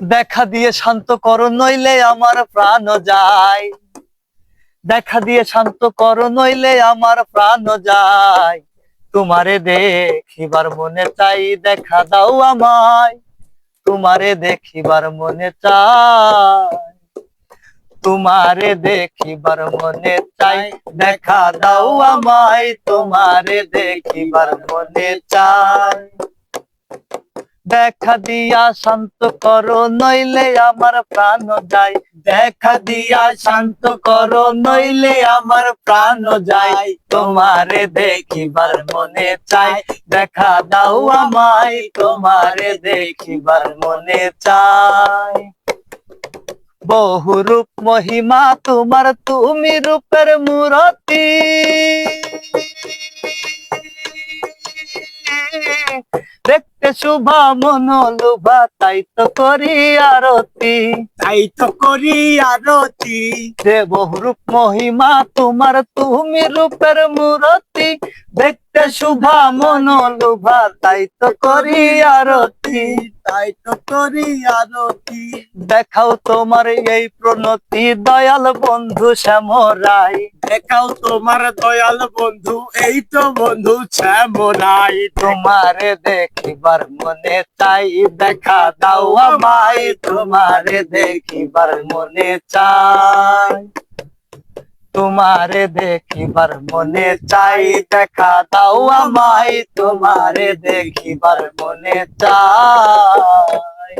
দেখা দিয়ে শান্ত করো নইলে আমার প্রাণ যায়। দেখা দিয়ে শান্ত করো নইলে আমার প্রাণ যায়। তোমারে দেখিবার মনে চাই, দেখা দাও আমায়। তোমারে দেখিবার মনে চাই, তোমারে দেখিবার মনে চাই, দেখা দাও আমায়। তোমারে দেখিবার মনে চাই। দেখা দিয়া শান্ত করো নইলে আমার প্রাণ যায়। দেখা দিয়া শান্ত করো নইলে আমার প্রাণ যায়। তোমারে দেখিবার মনে চাই, দেখা দাও আমায়। তোমারে দেখিবার মনে চাই। বহু রূপ মহিমা তোমার, তুমি রূপের মূরতি। দেখতে শুভা মনোলোভা, তাই তো করি আরতি। তাই তো করি আরতি। যে বহুরূপ মহিমা তোমার, তুমি রূপের মূরতি। দেখতে শুভা মনোলোভা, তাই তো করি আরতি। তাই তো করি আরতি। দেখাও তোমার এই প্রণতি দয়াল বন্ধু শ্যামরাই। দেখাও তোমার দয়াল বন্ধু, এই তো বন্ধু শ্যামরাই। তোমারে দেখিবার মনে চাই, দেখা দাও আমায়। তোমারে দেখিবার মনে চাই, তোমারে দেখিবার মনে চাই, দেখা দাও আমায়। তোমারে দেখিবার মনে চাই।